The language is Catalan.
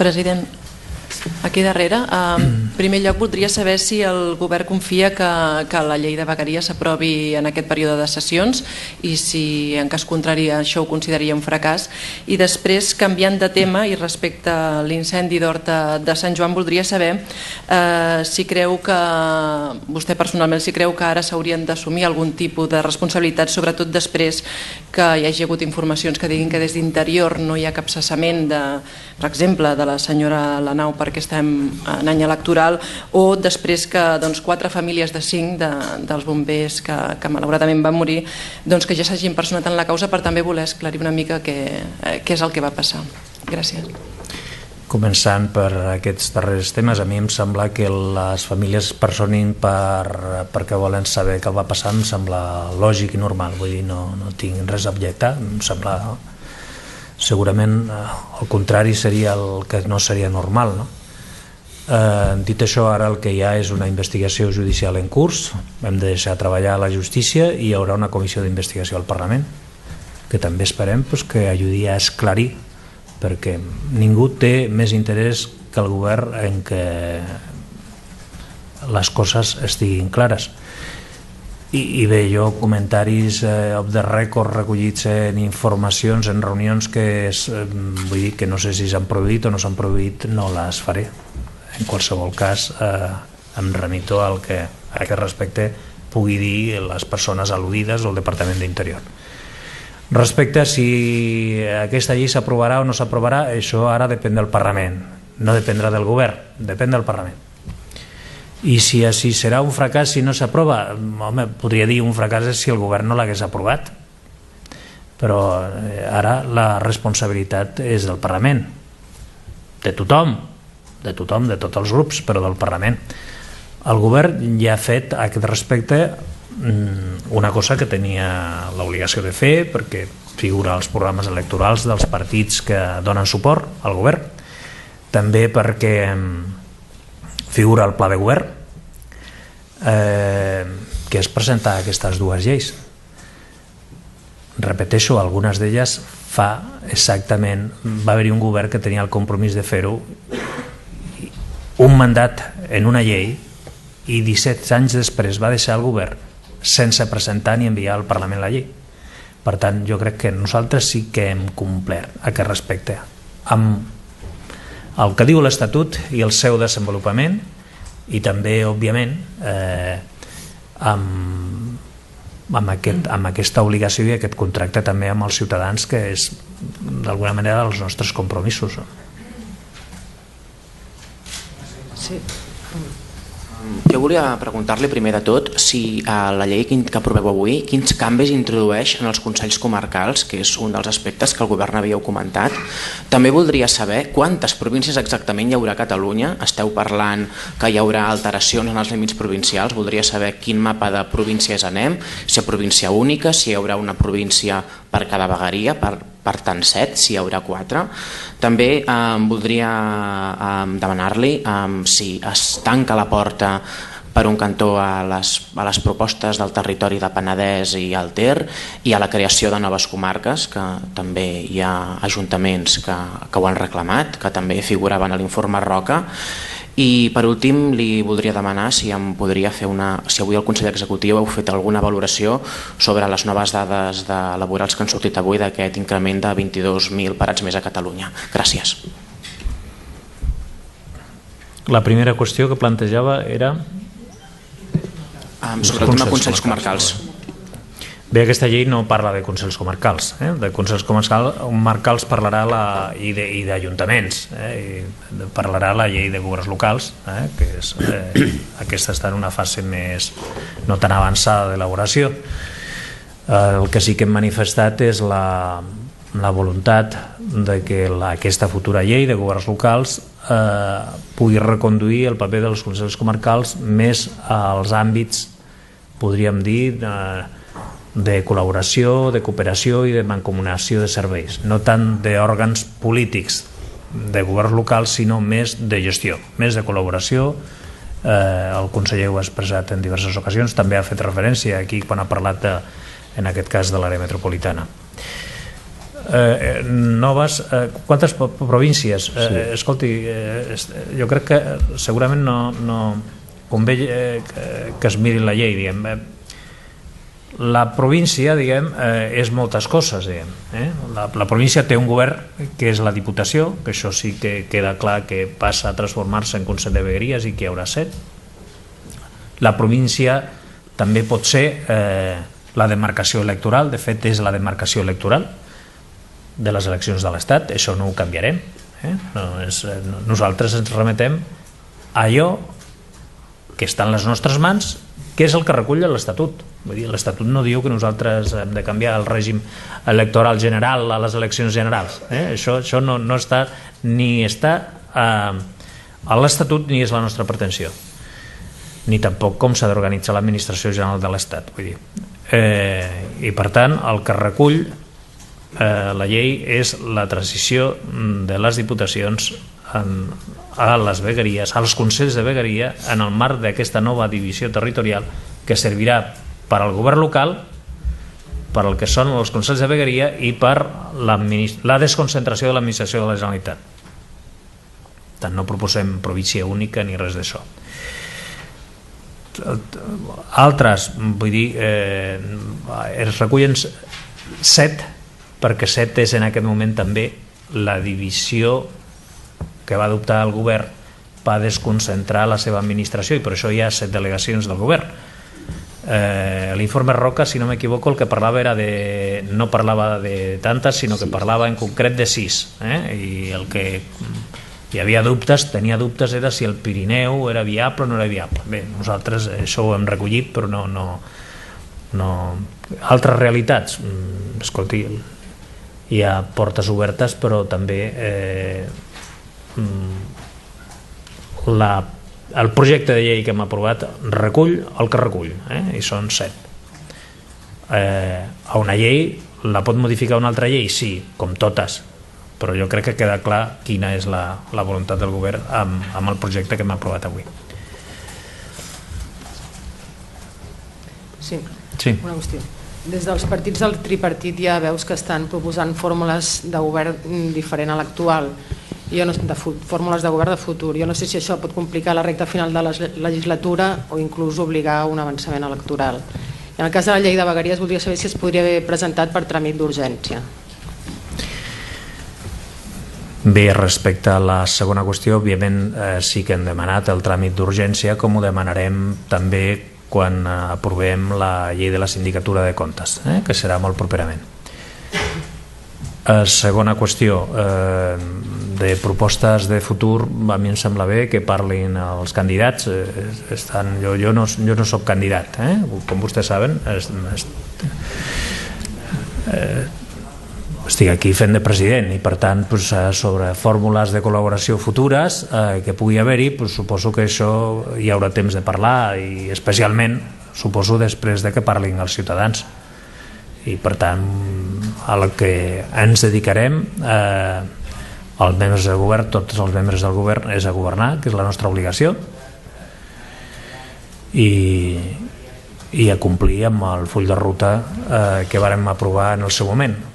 President, aquí darrere, en primer lloc voldria saber si el govern confia que la llei de vegueria s'aprovi en aquest període de sessions i si en cas contrari això ho consideraria un fracàs. I després, canviant de tema i respecte a l'incendi d'Horta de Sant Joan, voldria saber si creu que, vostè personalment, si creu que ara s'haurien d'assumir algun tipus de responsabilitat, sobretot després que hi hagi hagut informacions que diguin que des d'interior no hi ha cap cessament, per exemple, de la senyora Lanau perquè estem en any electoral, o després que 4 famílies de 5 dels bombers que malauradament van morir, que ja s'hagin personat en la causa, per també voler esclarir una mica què és el que va passar. Gràcies. Començant per aquests darrers temes, a mi em sembla que les famílies es personin perquè volen saber què va passar, em sembla lògic i normal, vull dir, no tinc res a objectar, em sembla segurament el contrari seria el que no seria normal, no? Dit això, ara el que hi ha és una investigació judicial en curs, hem de deixar treballar la justícia i hi haurà una comissió d'investigació al Parlament que també esperem que ajudi a esclarir, perquè ningú té més interès que el govern en que les coses estiguin clares. I bé, jo comentaris off the record recollits en informacions, en reunions que vull dir que no sé si s'han produït o no s'han produït, no les faré. En qualsevol cas em remito al que a aquest respecte pugui dir les persones al·ludides o el Departament d'Interior. Respecte a si aquesta llei s'aprovarà o no s'aprovarà, això ara depèn del Parlament, no dependrà del govern, depèn del Parlament. I si serà un fracàs si no s'aprova, home, podria dir un fracàs si el govern no l'hagués aprovat, però ara la responsabilitat és del Parlament, de tothom, de tots els grups, però del Parlament. El govern ja ha fet a aquest respecte una cosa que tenia l'obligació de fer, perquè figura als programes electorals dels partits que donen suport al govern, també perquè figura el pla de govern, que és presentar aquestes dues lleis. Repeteixo, algunes d'elles fa exactament, va haver-hi un govern que tenia el compromís de fer-ho, un mandat en una llei, i 17 anys després va deixar el govern sense presentar ni enviar al Parlament la llei. Per tant, jo crec que nosaltres sí que hem complert aquest respecte amb el que diu l'Estatut i el seu desenvolupament, i també, òbviament, amb aquesta obligació i aquest contracte també amb els ciutadans, que és d'alguna manera dels nostres compromisos. Sí. Jo volia preguntar-li primer de tot si la llei que aproveu avui, quins canvis introdueix en els consells comarcals, que és un dels aspectes que el govern havíeu comentat. També voldria saber quantes províncies exactament hi haurà a Catalunya. Esteu parlant que hi haurà alteracions en els límits provincials. Voldria saber quin mapa de províncies anem, si hi ha província única, si hi haurà una província per cada vegueria, per tant 7, si hi haurà 4. També voldria demanar-li si es tanca la porta per un cantó a les propostes del territori de Penedès i el Ter i a la creació de noves comarques, que també hi ha ajuntaments que ho han reclamat, que també figuraven a l'informe Roca. I per últim li voldria demanar si em podria fer si avui el Consell Executiu heu fet alguna valoració sobre les noves dades laborals que han sortit avui d'aquest increment de 22.000 parats més a Catalunya. Gràcies. La primera qüestió que plantejava era sobre el tema consells comarcals. Bé, aquesta llei no parla de consells comarcals. De consells comarcals parlarà i d'ajuntaments. Parlarà la llei de governs locals, que aquesta està en una fase més no tan avançada d'elaboració. El que sí que hem manifestat és la voluntat de que aquesta futura llei de governs locals pugui reconduir el paper dels consells comarcals més als àmbits, podríem dir, de col·laboració, de cooperació i de mancomunació de serveis, no tant d'òrgans polítics de governs locals, sinó més de gestió, més de col·laboració. El conseller ho ha expressat en diverses ocasions, també ha fet referència aquí quan ha parlat en aquest cas de l'àrea metropolitana. noves, quantes províncies? Escolti, jo crec que segurament no convé que es miri la llei, diguem. La província, diguem, és moltes coses, diguem. La província té un govern que és la Diputació, que això sí que queda clar que passa a transformar-se en Consell de Vegueries i que hi haurà 7. La província també pot ser la demarcació electoral, de fet és la demarcació electoral de les eleccions de l'Estat, això no ho canviarem. Nosaltres ens remetem a allò que està en les nostres mans, que és el que recull l'Estatut. L'Estatut no diu que nosaltres hem de canviar el règim electoral general a les eleccions generals. Això no està ni està a l'Estatut ni és la nostra pretensió, ni tampoc com s'ha d'organitzar l'administració general de l'Estat. I per tant el que recull la llei és la transició de les diputacions a les vegueries, als consells de vegueria, en el marc d'aquesta nova divisió territorial que servirà per al govern local, per al que són els consells de vegueria i per la desconcentració de l'administració de la Generalitat. Tant no proposem província única ni res d'això. Altres, vull dir, es recullen 7, perquè 7 és en aquest moment també la divisió que va adoptar el govern per desconcentrar la seva administració, i per això hi ha 7 delegacions del govern. L'informe Roca, si no m'equivoco, el que parlava era de... no parlava de tantes, sinó que parlava en concret de 6, i el que hi havia dubtes, tenia dubtes, era si el Pirineu era viable o no era viable. Bé, nosaltres això ho hem recollit, però no... Altres realitats, escolti, hi ha portes obertes, però també el projecte de llei que hem aprovat recull el que recull, i són 7. A una llei la pot modificar una altra llei? Sí, com totes, però jo crec que queda clar quina és la voluntat del govern amb el projecte que hem aprovat avui. Sí, una qüestió. Des dels partits del tripartit ja veus que estan proposant fórmules de govern diferent a l'actual, fórmules de govern de futur. Jo no sé si això pot complicar la recta final de la legislatura o inclús obligar a un avançament electoral. En el cas de la llei de vegueries voldria saber si es podria haver presentat per tràmit d'urgència. Bé, respecte a la segona qüestió, òbviament sí que hem demanat el tràmit d'urgència, com ho demanarem també quan aprovem la llei de la sindicatura de comptes, que serà molt properament. Segona qüestió, de propostes de futur, a mi em sembla bé que parlin els candidats. Jo no soc candidat, com vostès saben, estic aquí fent de president, i per tant sobre fórmules de col·laboració futures que pugui haver-hi, suposo que això hi haurà temps de parlar, i especialment suposo després de que parlin els ciutadans. I per tant al que ens dedicarem els membres del govern, tots els membres del govern, és a governar, que és la nostra obligació, i a complir amb el full de ruta que vàrem aprovar en el seu moment.